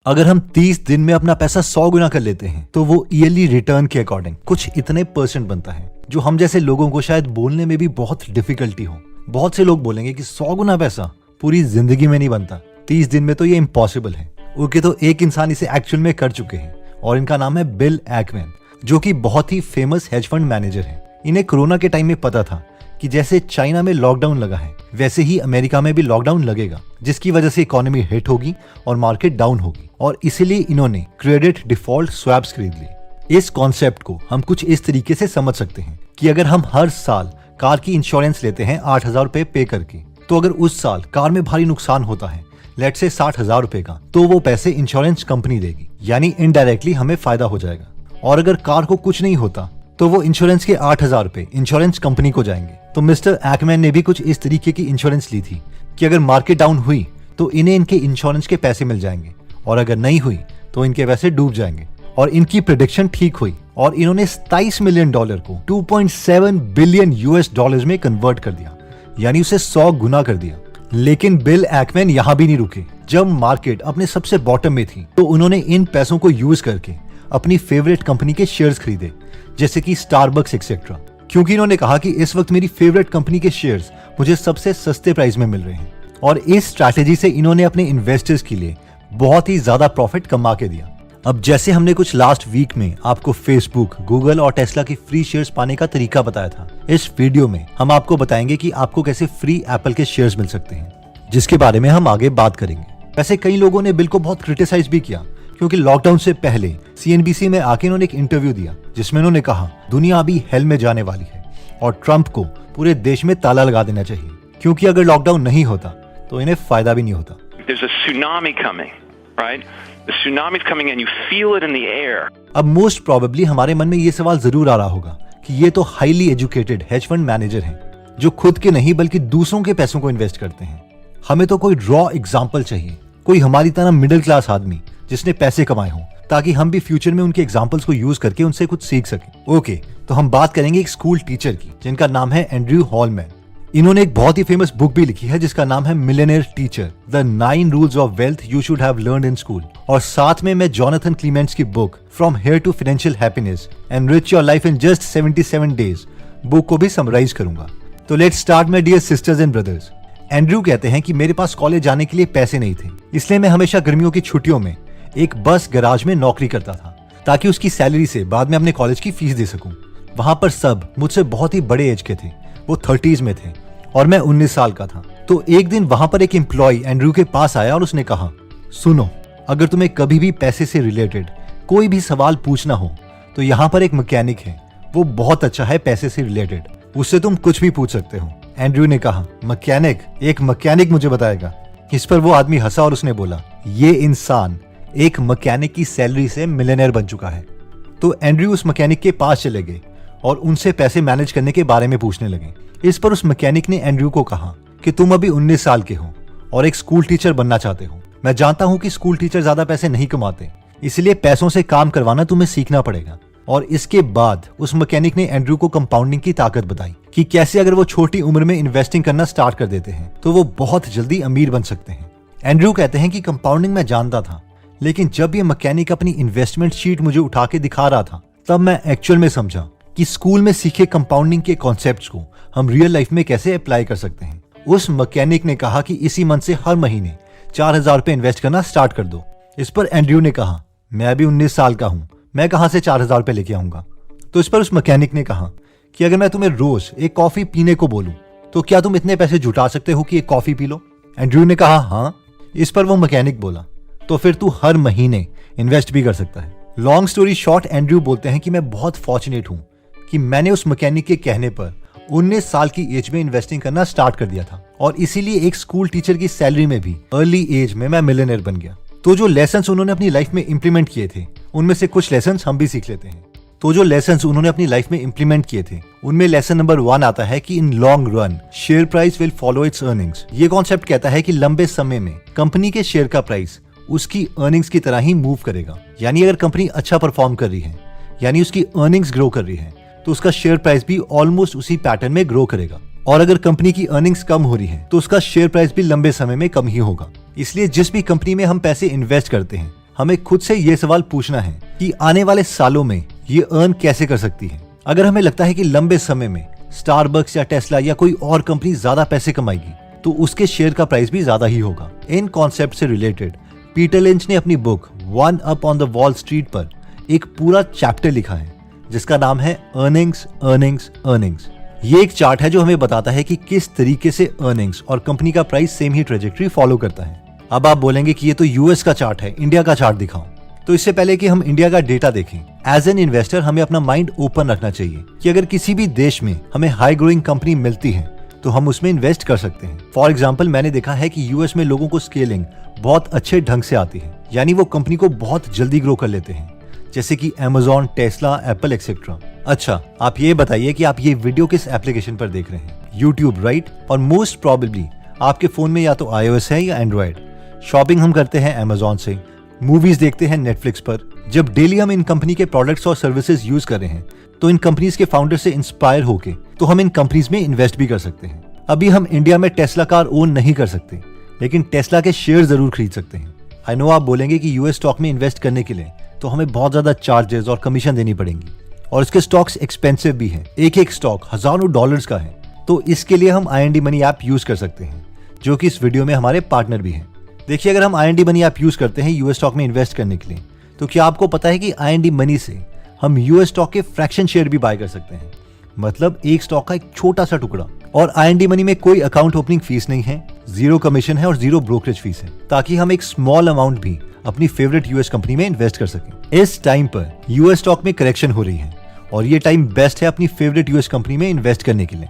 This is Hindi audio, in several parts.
अगर हम 30 दिन में अपना पैसा 100 गुना कर लेते हैं तो वो ईयरली रिटर्न के अकॉर्डिंग कुछ इतने % बनता है जो हम जैसे लोगों को शायद बोलने में भी बहुत डिफिकल्टी हो। बहुत से लोग बोलेंगे कि 100 गुना पैसा पूरी जिंदगी में नहीं बनता, 30 दिन में तो ये इम्पॉसिबल है। ओके, तो एक इंसान इसे एक्चुअल में कर चुके हैं और इनका नाम है बिल एकमैन, जो कि बहुत ही फेमस हेज फंड मैनेजर है। इन्हें कोरोना के टाइम में पता था कि जैसे चाइना में लॉकडाउन लगा है वैसे ही अमेरिका में भी लॉकडाउन लगेगा, जिसकी वजह से इकोनॉमी हिट होगी और मार्केट डाउन होगी, और इसीलिए इन्होंने क्रेडिट डिफॉल्ट स्वैप्स खरीद लिए। इस कॉन्सेप्ट को हम कुछ इस तरीके से समझ सकते हैं कि अगर हम हर साल कार की इंश्योरेंस लेते हैं 8,000 रुपए पे करके, तो अगर उस साल कार में भारी नुकसान होता है लेट से 60,000 रुपए का, तो वो पैसे इंश्योरेंस कंपनी देगी, यानी इनडायरेक्टली हमें फायदा हो जाएगा। और अगर कार को कुछ नहीं होता तो वो इंश्योरेंस के 8,000 रुपए इंश्योरेंस कंपनी को जाएंगे। तो मिस्टर एकमैन ने भी कुछ इस तरीके की इंश्योरेंस ली थी कि अगर मार्केट डाउन हुई तो इन्हें इनके इंश्योरेंस के पैसे मिल जाएंगे, और अगर नहीं हुई तो इनके पैसे डूब जाएंगे। और इनकी प्रेडिक्शन ठीक हुई और इन्होंने $27 मिलियन को $2.7 बिलियन में कन्वर्ट कर दिया, यानी उसे 100 गुना कर दिया। लेकिन बिल एकमैन यहाँ भी नहीं रुके। जब मार्केट अपने सबसे बॉटम में थी तो उन्होंने इन पैसों को यूज करके अपनी फेवरेट कंपनी के शेयर्स खरीदे, जैसे कि स्टारबक्स एक्सेट्रा, क्योंकि इन्होंने कहा कि इस वक्त मेरी फेवरेट कंपनी के शेयर्स मुझे सबसे सस्ते प्राइस में मिल रहे हैं। और इस स्ट्रैटेजी से इन्होंने अपने इन्वेस्टर्स के लिए बहुत ही ज्यादा प्रॉफिट कमा के दिया। अब जैसे हमने कुछ लास्ट वीक में आपको फेसबुक, गूगल और टेस्ला की फ्री शेयर्स पाने का तरीका बताया था, इस वीडियो में हम आपको बताएंगे कि आपको कैसे फ्री एप्पल के शेयर्स मिल सकते हैं, जिसके बारे में हम आगे बात करेंगे। वैसे कई लोगों ने बिल को बहुत क्रिटिसाइज भी किया, क्योंकि लॉकडाउन से पहले CNBC में आके इन्होंने एक इंटरव्यू दिया जिसमें उन्होंने कहा दुनिया अभी हेल में जाने वाली है और ट्रंप को पूरे देश में ताला लगा देना चाहिए, क्योंकि अगर लॉकडाउन नहीं होता तो इन्हें फायदा भी नहीं होता। There's a tsunami coming, right? The tsunami is coming and you feel it in the air. अब मोस्ट प्रोबेबली हमारे मन में ये सवाल जरूर आ रहा होगा कि ये तो highly educated hedge fund manager हैं, जो खुद के नहीं बल्कि दूसरों के पैसों को इन्वेस्ट करते हैं। हमें तो कोई रॉ एग्जाम्पल चाहिए, कोई हमारी तरह मिडिल क्लास आदमी जिसने पैसे कमाए हों, ताकि हम भी फ्यूचर में उनके एग्जाम्पल्स को यूज करके उनसे कुछ सीख सकें। ओके, तो हम बात करेंगे एक स्कूल टीचर की जिनका नाम है एंड्रयू हॉलमैन। इन्होंने एक बहुत ही फेमस बुक भी लिखी है जिसका नाम है millionaire teacher, the 9 rules of wealth you should have learned in school. और साथ में मैं जोनाथन क्लीमेंट्स की book from here to financial happiness, enrich your life in just 77 days book को भी समराइज करूंगा। तो let's start my dear sisters and brothers. Andrew कहते हैं कि मेरे पास कॉलेज जाने के लिए पैसे नहीं थे, इसलिए मैं हमेशा गर्मियों की छुट्टियों में एक बस गैराज में नौकरी करता था, ताकि उसकी सैलरी से बाद में अपने कॉलेज की फीस दे सकूं। वहां पर सब मुझसे बहुत ही बड़े एज के थे, वो 30s में थे और मैं 19 साल का था। तो एक दिन वहां पर एक एम्प्लॉय एंड्रयू के पास आया और उसने कहा, सुनो, अगर तुम्हें कभी भी पैसे से रिलेटेड कोई भी सवाल पूछना हो तो यहाँ पर एक मैकेनिक है, वो बहुत अच्छा है पैसे से रिलेटेड, उससे तुम कुछ भी पूछ सकते हो। एंड्रयू ने कहा, मैकेनिक? एक मैकेनिक मुझे बताएगा? इस पर वो आदमी हंसा और उसने बोला, ये इंसान एक मैकेनिक की सैलरी से मिलियनेयर बन चुका है। तो एंड्रयू उस मैकेनिक के पास चले गए और उनसे पैसे मैनेज करने के बारे में पूछने लगे। इस पर उस मैकेनिक ने एंड्रयू को कहा कि तुम अभी 19 साल के हो और एक स्कूल टीचर बनना चाहते हो। मैं जानता हूं कि स्कूल टीचर ज्यादा पैसे नहीं कमाते, इसलिए पैसों से काम करवाना तुम्हें सीखना पड़ेगा। और इसके बाद उस मैकेनिक ने एंड्रयू को कंपाउंडिंग की ताकत बताई कि कैसे अगर वो छोटी उम्र में इन्वेस्टिंग करना स्टार्ट कर देते हैं तो वो बहुत जल्दी अमीर बन सकते हैं। एंड्रयू कहते हैं कि कंपाउंडिंग मैं जानता था, लेकिन जब ये मैकेनिक अपनी इन्वेस्टमेंट शीट मुझे उठा के दिखा रहा था तब मैं एक्चुअल में समझा कि स्कूल में सीखे कंपाउंडिंग के कॉन्सेप्ट्स को हम रियल लाइफ में कैसे अप्लाई कर सकते हैं। उस मैकेनिक ने कहा कि इसी मंथ से हर महीने 4,000 रुपए इन्वेस्ट करना स्टार्ट कर दो। इस पर एंड्रयू ने कहा, मैं अभी 19 साल का हूँ, मैं कहाँ से 4,000 रुपए लेके आऊंगा। तो इस पर उस मैकेनिक ने कहा कि अगर मैं तुम्हें रोज एक कॉफी पीने को बोलूं तो क्या तुम इतने पैसे जुटा सकते हो कि एक कॉफी पी लो? एंड्रयू ने कहा, हाँ। इस पर वो मैकेनिक बोला, तो फिर तू हर महीने इन्वेस्ट भी कर सकता है। लॉन्ग स्टोरी शॉर्ट, एंड्रयू बोलते हैं कि मैं बहुत फॉर्चुनेट हूं कि मैंने उस मैकेनिक के कहने पर 19 साल की एज में इन्वेस्टिंग करना स्टार्ट कर दिया था, और इसीलिए एक स्कूल टीचर की सैलरी में भी अर्ली एज में मैं मिलियनेयर बन गया। तो जो लेसन्स उन्होंने अपनी लाइफ में इंप्लीमेंट किए थे उनमें से कुछ लेसन्स हम भी सीख लेते हैं। तो जो लेसन्स उन्होंने अपनी लाइफ में इंप्लीमेंट किए थे उनमें लेसन नंबर 1 आता है कि in long run share price will follow it's earnings. ये कॉन्सेप्ट कहता है कि लंबे समय में कंपनी के शेयर का प्राइस उसकी अर्निंग्स की तरह ही मूव करेगा। यानी अगर कंपनी अच्छा परफॉर्म कर रही है, यानी उसकी अर्निंग्स ग्रो कर रही है, तो उसका शेयर प्राइस भी ऑलमोस्ट उसी पैटर्न में ग्रो करेगा। और अगर कंपनी की अर्निंग्स कम हो रही है तो उसका शेयर प्राइस भी लंबे समय में कम ही होगा। इसलिए जिस भी कंपनी में हम पैसे इन्वेस्ट करते हैं हमें खुद से ये सवाल पूछना है कि आने वाले सालों में ये अर्न कैसे कर सकती है। अगर हमें लगता है कि लंबे समय में स्टारबक्स या टेस्ला या कोई और कंपनी ज्यादा पैसे कमाएगी तो उसके शेयर का प्राइस भी ज्यादा ही होगा। इन कॉन्सेप्ट से रिलेटेड पीटर लिंच ने अपनी book one up on the wall street पर एक पूरा चैप्टर लिखा है जिसका नाम है अर्निंग्स अर्निंग्स अर्निंग्स। ये एक चार्ट है जो हमें बताता है कि किस तरीके से अर्निंग्स और कंपनी का प्राइस सेम ही ट्रेजेक्टरी फॉलो करता है। अब आप बोलेंगे कि ये तो यूएस का चार्ट है, इंडिया का चार्ट दिखाओ। तो इससे पहले कि हम इंडिया का डेटा देखें, एज एन इन्वेस्टर हमें अपना माइंड ओपन रखना चाहिए कि अगर किसी भी देश में हमें हाई ग्रोइंग कंपनी मिलती है तो हम उसमें इन्वेस्ट कर सकते हैं। फॉर एग्जाम्पल, मैंने देखा है कि यूएस में लोगों को स्केलिंग बहुत अच्छे ढंग से आती है, यानी वो कंपनी को बहुत जल्दी ग्रो कर लेते हैं, जैसे कि Amazon, टेस्ला, एप्पल एक्सेट्रा। अच्छा, आप ये बताइए कि आप ये वीडियो किस एप्लीकेशन पर देख रहे हैं? YouTube, right? और मोस्ट प्रोबेबली आपके फोन में या तो iOS है या एंड्रॉयड। शॉपिंग हम करते हैं Amazon से, मूवीज देखते हैं Netflix पर। जब डेली हम इन कंपनी के प्रोडक्ट्स और सर्विसेज यूज कर रहे हैं तो इन कंपनीज के फाउंडर से इंस्पायर होके तो हम इन कंपनीज में इन्वेस्ट भी कर सकते हैं। अभी हम इंडिया में टेस्ला कार ओन नहीं कर सकते, लेकिन टेस्ला के शेयर जरूर खरीद सकते हैं। आई नो आप बोलेंगे कि यूएस स्टॉक में इन्वेस्ट करने के लिए तो हमें बहुत ज्यादा चार्जेस और कमीशन देनी पड़ेंगी और इसके स्टॉक्स एक्सपेंसिव भी हैं। एक एक स्टॉक हजारों डॉलर्स का है। तो इसके लिए हम IND मनी ऐप यूज कर सकते हैं, जो कि इस वीडियो में हमारे पार्टनर भी हैं। देखिए, अगर हम IND मनी ऐप यूज करते हैं यूएस स्टॉक में इन्वेस्ट करने के लिए, तो क्या आपको पता है कि IND मनी से हम यूएस स्टॉक के फ्रैक्शन शेयर भी बाय कर सकते हैं, मतलब एक स्टॉक का एक छोटा सा टुकड़ा। और IND मनी में कोई अकाउंट ओपनिंग फीस नहीं है, 0 कमीशन है और 0 ब्रोकरेज फीस है, ताकि हम एक स्मॉल अमाउंट भी अपनी फेवरेट यूएस कंपनी में इन्वेस्ट कर सकें। इस टाइम पर यूएस स्टॉक में करेक्शन हो रही है और ये टाइम बेस्ट है अपनी फेवरेट यूएस कंपनी में इन्वेस्ट करने के लिए।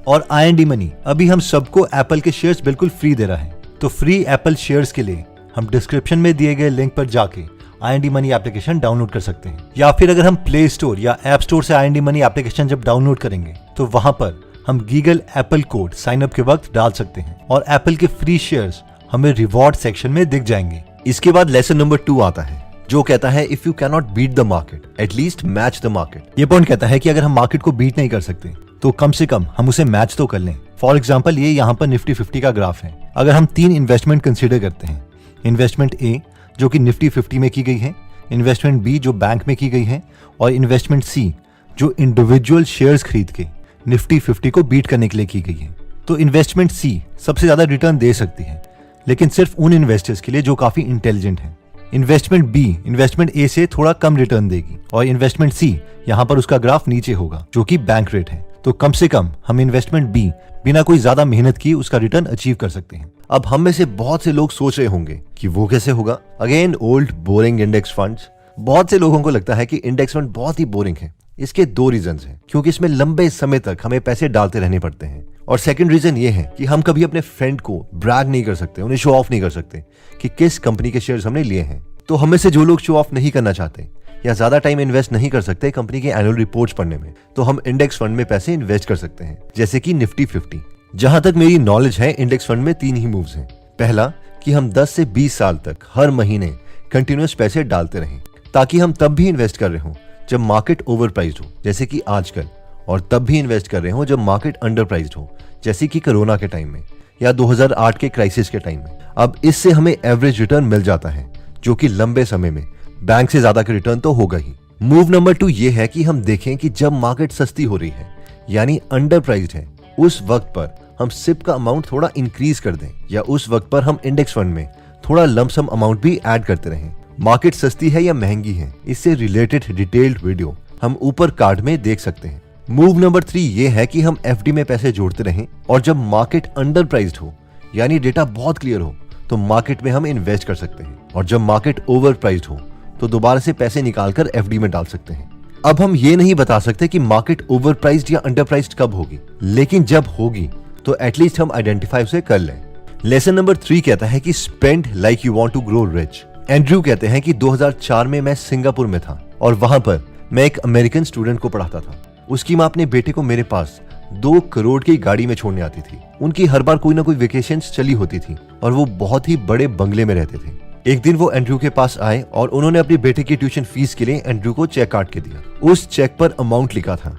और IND मनी अभी हम सबको एप्पल के शेयर्स बिल्कुल फ्री दे रहा है। तो फ्री एप्पल शेयर्स के लिए हम डिस्क्रिप्शन में दिए गए लिंक पर जाके IND मनी एप्लीकेशन डाउनलोड कर सकते हैं, या फिर अगर हम प्ले स्टोर या ऐप स्टोर से IND मनी एप्लीकेशन जब डाउनलोड करेंगे तो वहां पर हम गीगल एप्पल कोड साइन अप के वक्त डाल सकते हैं और एप्पल के फ्री शेयर्स हमें रिवॉर्ड सेक्शन में दिख जाएंगे। इसके बाद लेसन नंबर 2 आता है, जो कहता है if you can not beat the market at least match the market. ये पॉइंट कहता है कि अगर हम मार्केट को बीट नहीं कर सकते तो कम से कम हम उसे मैच तो कर लें। फॉर एग्जाम्पल, ये यहाँ पर निफ्टी 50 का ग्राफ है। अगर हम 3 इन्वेस्टमेंट कंसीडर करते हैं, इन्वेस्टमेंट A जो कि निफ्टी 50 में की गई है, इन्वेस्टमेंट B जो बैंक में की गई है, और इन्वेस्टमेंट C जो इंडिविजुअल शेयर्स खरीद के निफ्टी 50 को बीट करने के लिए की गई है, तो इन्वेस्टमेंट C सबसे ज्यादा रिटर्न दे सकती है, लेकिन सिर्फ उन इन्वेस्टर्स के लिए जो काफी इंटेलिजेंट हैं। इन्वेस्टमेंट B इन्वेस्टमेंट A से थोड़ा कम रिटर्न देगी और इन्वेस्टमेंट C यहाँ पर उसका ग्राफ नीचे होगा जो कि बैंक रेट है। तो कम से कम हम इन्वेस्टमेंट B बिना कोई ज्यादा मेहनत किए उसका रिटर्न अचीव कर सकते हैं। अब हम में से बहुत से लोग सोच रहे होंगे कि वो कैसे होगा। Again old boring index funds. बहुत से लोगों को लगता है कि इंडेक्स फंड बहुत ही बोरिंग है। इसके 2 रीजंस हैं, क्योंकि इसमें लंबे समय तक हमें पैसे डालते रहने पड़ते हैं, और सेकंड रीजन ये है कि हम कभी अपने फ्रेंड को ब्रैग नहीं कर सकते, उन्हें शो ऑफ नहीं कर सकते कि किस कंपनी के शेयर्स हमने लिए हैं। तो हमें से जो लोग शो ऑफ नहीं करना चाहते या ज्यादा टाइम इन्वेस्ट नहीं कर सकते कंपनी के एनुअल रिपोर्ट्स पढ़ने में, तो हम इंडेक्स फंड में पैसे इन्वेस्ट कर सकते हैं, जैसे कि निफ्टी 50। जहां तक मेरी नॉलेज है, इंडेक्स फंड में 3 ही मूव्स हैं। पहला कि हम 10 से 20 साल तक हर महीने कंटिन्यूअस पैसे डालते रहें, ताकि हम तब भी इन्वेस्ट कर रहे हो जब मार्केट ओवर प्राइस्ड हो, जैसे कि आजकल, और तब भी इन्वेस्ट कर रहे हो जब मार्केट अंडर प्राइस्ड हो, जैसे कि कोरोना के टाइम में या 2008 के क्राइसिस के टाइम में। अब इससे हमें एवरेज रिटर्न मिल जाता है, जो कि लंबे समय में बैंक से ज्यादा का रिटर्न तो होगा ही। मूव नंबर 2 ये है कि हम देखें कि जब मार्केट सस्ती हो रही है यानी अंडर प्राइस्ड है, उस वक्त पर हम सिप का अमाउंट थोड़ा इंक्रीज कर दें, या उस वक्त पर हम इंडेक्स फंड में थोड़ा लमसम अमाउंट भी ऐड करते रहें। मार्केट सस्ती है या महंगी है, इससे रिलेटेड डिटेल्ड वीडियो हम ऊपर कार्ड में देख सकते हैं। मूव नंबर 3 ये है कि हम FD में पैसे जोड़ते रहें, और जब मार्केट अंडर प्राइस्ड हो यानी डेटा बहुत क्लियर हो तो मार्केट में हम इन्वेस्ट कर सकते हैं, और जब मार्केट ओवर प्राइस्ड हो तो दोबारा से पैसे निकालकर FD में डाल सकते हैं। अब हम ये नहीं बता सकते कि मार्केट ओवर प्राइस्ड या अंडर प्राइस्ड कब होगी, लेकिन जब होगी तो एटलीस्ट हम आइडेंटिफाई उसे कर लें। लेसन नंबर 3 कहता है कि spend like you want to grow rich. Andrew कहते हैं कि 2004 में मैं सिंगापुर में था और वहां पर मैं एक अमेरिकन स्टूडेंट को पढ़ाता था। उसकी माँ अपने बेटे को मेरे पास 2 करोड़ की गाड़ी में छोड़ने आती थी। उनकी हर बार कोई ना कोई वेकेशंस चली होती थी और वो बहुत ही बड़े बंगले में रहते थे। एक दिन वो एंड्रयू के पास आए और उन्होंने अपने बेटे की ट्यूशन फीस के लिए एंड्रयू को चेक काट के दिया। उस चेक पर अमाउंट लिखा था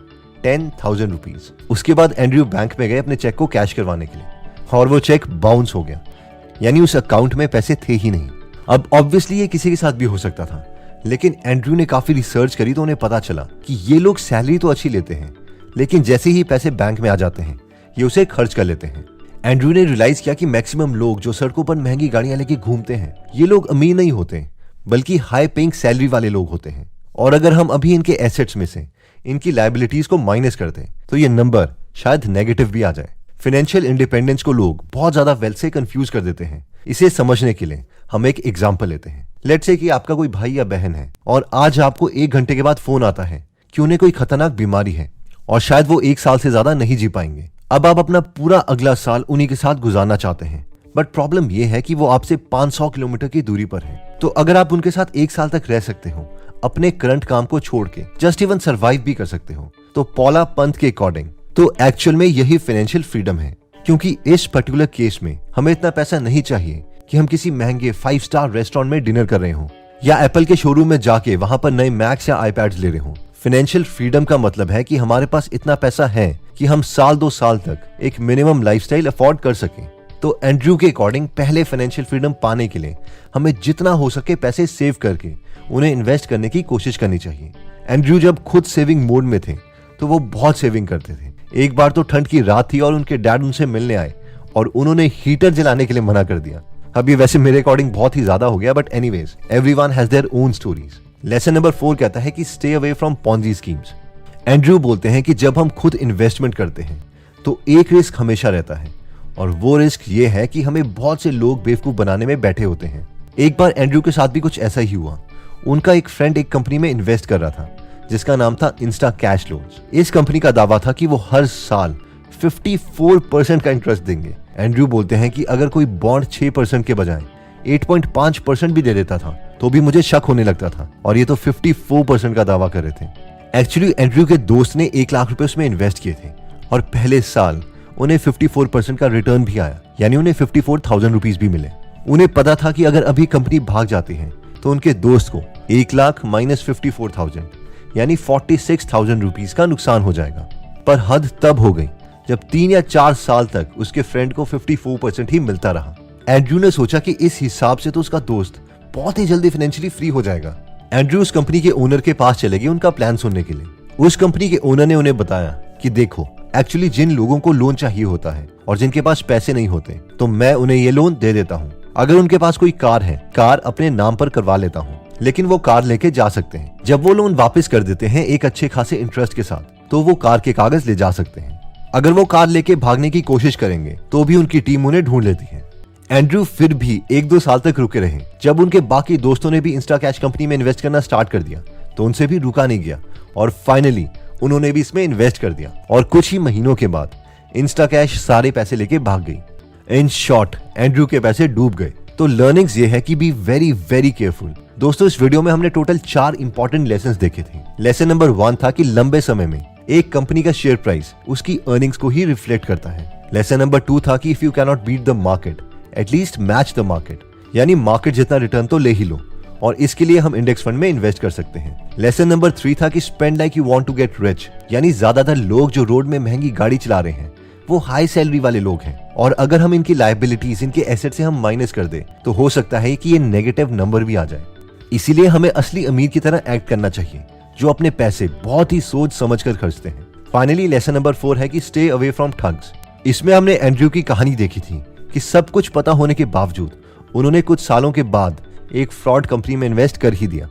10,000 रुपीज। उसके बाद एंड्रयू बैंक में गए अपने चेक को कैश करवाने के लिए, और वो चेक बाउंस हो गया, यानी उस अकाउंट में पैसे थे ही नहीं। अब ऑब्वियसली ये किसी के साथ भी हो सकता था, लेकिन एंड्रयू ने काफी रिसर्च करी तो उन्हें पता चला कि ये लोग सैलरी तो अच्छी लेते हैं, लेकिन जैसे ही पैसे बैंक में आ जाते हैं ये उसे खर्च कर लेते हैं। एंड्रयू ने रियलाइज किया कि मैक्सिमम लोग जो सड़कों पर महंगी गाड़ियां लेके घूमते हैं ये लोग अमीर नहीं होते, बल्कि हाई पेइंग सैलरी वाले लोग होते हैं। और अगर हम अभी इनके एसेट्स में से इनकी लायबिलिटीज को माइनस कर दें तो ये नंबर शायद नेगेटिव भी आ जाए। फाइनेंशियल इंडिपेंडेंस को लोग बहुत ज्यादा वेल्थ से कंफ्यूज कर देते हैं। इसे समझने के लिए हम एक एग्जांपल लेते हैं। लेट्स से कि आपका कोई भाई या बहन है और आज आपको 1 घंटे के बाद फोन आता है कि उन्हें कोई खतरनाक बीमारी है और शायद वो 1 साल से ज्यादा नहीं जी पाएंगे। अब आप अपना पूरा अगला साल उन्हीं के साथ गुजारना चाहते हैं, बट प्रॉब्लम यह है कि वो आपसे 500 किलोमीटर की दूरी पर है। तो अगर आप उनके साथ 1 साल तक रह सकते हो, अपने करंट काम को छोड़ के जस्ट इवन सर्वाइव भी कर सकते हो, तो पॉला पंत के अकॉर्डिंग तो एक्चुअल में यही फाइनेंशियल फ्रीडम है। क्योंकि इस पर्टिकुलर केस में हमें इतना पैसा नहीं चाहिए कि हम किसी महंगे 5 स्टार रेस्टोरेंट में डिनर कर रहे हो या एप्पल के शोरूम में जाके वहां पर नए मैक्स या आईपैड्स ले रहे हो। फाइनेंशियल फ्रीडम का मतलब है कि हमारे पास इतना पैसा है कि हम साल 2 साल तक एक मिनिमम लाइफस्टाइल अफोर्ड कर सकें। तो एंड्रयू के अकॉर्डिंग पहले फाइनेंशियल फ्रीडम पाने के लिए हमें जितना हो सके पैसे सेव करके उन्हें इन्वेस्ट करने की कोशिश करनी चाहिए। एंड्रयू जब खुद सेविंग मोड में थे तो वो बहुत सेविंग करते थे। एक बार तो ठंड की रात थी और उनके डैड उनसे मिलने आए और उन्होंने हीटर जलाने के लिए मना कर दिया। अब ये वैसे मेरे अकॉर्डिंग बहुत ही ज्यादा हो गया, but anyways everyone has their own stories. Lesson number 4 कहता है कि stay away from Ponzi schemes. Andrew बोलते हैं कि जब हम खुद इन्वेस्टमेंट करते हैं तो एक रिस्क हमेशा रहता है और वो रिस्क ये है कि हमें बहुत से लोग बेवकूफ बनाने में बैठे होते हैं। एक बार एंड्रयू के साथ भी कुछ ऐसा ही हुआ। उनका एक फ्रेंड एक कंपनी में इन्वेस्ट कर रहा था जिसका नाम था इंस्टा कैश लोन्स। इस कंपनी का दावा था कि वो हर साल 54% का इंटरेस्ट देंगे। एंड्रयू बोलते हैं कि अगर कोई बॉन्ड 6% के बजाय 8.5% भी दे देता था तो भी मुझे शक होने लगता था, और ये तो 54% का दावा कर रहे थे। एक्चुअली एंड्रयू के दोस्त ने 1 लाख रुपए उसमें इन्वेस्ट किए थे और पहले साल उन्हें 54% का रिटर्न भी आया, यानी उन्हें 54,000 रुपीज भी मिले। उन्हें पता था कि अगर अभी कंपनी भाग जाती है तो उनके दोस्त को 1 लाख माइनस 54,000 यानी 46,000 रुपीज का नुकसान हो जाएगा। पर हद तब हो गई जब 3 या 4 साल तक उसके फ्रेंड को 54% ही मिलता रहा। एंड्रयू ने सोचा कि इस हिसाब से तो उसका दोस्त बहुत ही जल्दी फाइनेंशियली फ्री हो जाएगा। एंड्रयू उस कंपनी के ओनर के पास चले गए उनका प्लान सुनने के लिए। उस कंपनी के ओनर ने उन्हें बताया कि देखो, एक्चुअली जिन लोगों को लोन चाहिए होता है और जिनके पास पैसे नहीं होते तो मैं उन्हें ये लोन दे देता हूँ। अगर उनके पास कोई कार है, कार अपने नाम पर करवा लेता हूँ, लेकिन वो कार लेके जा सकते हैं। जब वो लोन वापस कर देते हैं एक अच्छे खासे इंटरेस्ट के साथ, तो वो कार के कागज ले जा सकते हैं। अगर वो कार लेके भागने की कोशिश करेंगे तो भी उनकी टीम उन्हें ढूंढ लेती है। एंड्रयू फिर भी 1-2 साल तक रुके रहे। जब उनके बाकी दोस्तों ने भी इंस्टा कैश कंपनी में इन्वेस्ट करना स्टार्ट कर दिया तो उनसे भी रुका नहीं गया और फाइनली उन्होंने भी इसमें इन्वेस्ट कर दिया और कुछ ही महीनों के बाद इंस्टा कैश सारे पैसे लेके भाग गई। इन शॉर्ट एंड्रयू के पैसे डूब गए। तो लर्निंग्स ये है कि बी वेरी वेरी केयरफुल। दोस्तों, इस वीडियो में हमने टोटल 4 इंपॉर्टेंट लेसन्स देखे थे। लेसन नंबर 1 था कि लंबे समय में एक कंपनी का शेयर प्राइस उसकी अर्निंग्स को ही रिफ्लेक्ट करता है। लेसन नंबर 2 था कि if you can not beat the market at least match the market, यानी मार्केट जितना रिटर्न तो ले ही लो, और इसके लिए हम इंडेक्स फंड में इन्वेस्ट कर सकते हैं। लेसन नंबर 3 था कि spend like you want to get rich, यानी ज्यादातर लोग जो रोड में महंगी गाड़ी चला रहे हैं वो हाई सैलरी वाले लोग हैं, और अगर हम इनकी लायबिलिटीज, इनके एसेट से हम माइनस कर दे तो हो सकता है कि ये नेगेटिव नंबर भी आ जाए। इसीलिए हमें असली अमीर की तरह एक्ट करना चाहिए जो अपने पैसे बहुत ही सोच समझ कर खर्चते हैं। फाइनली लेसन नंबर 4 है कि स्टे अवे फ्रॉम ठग्स। इसमें हमने एंड्रयू की कहानी देखी थी कि सब कुछ पता होने के बावजूद उन्होंने कुछ सालों के बाद एक फ्रॉड कंपनी में इन्वेस्ट कर ही दिया।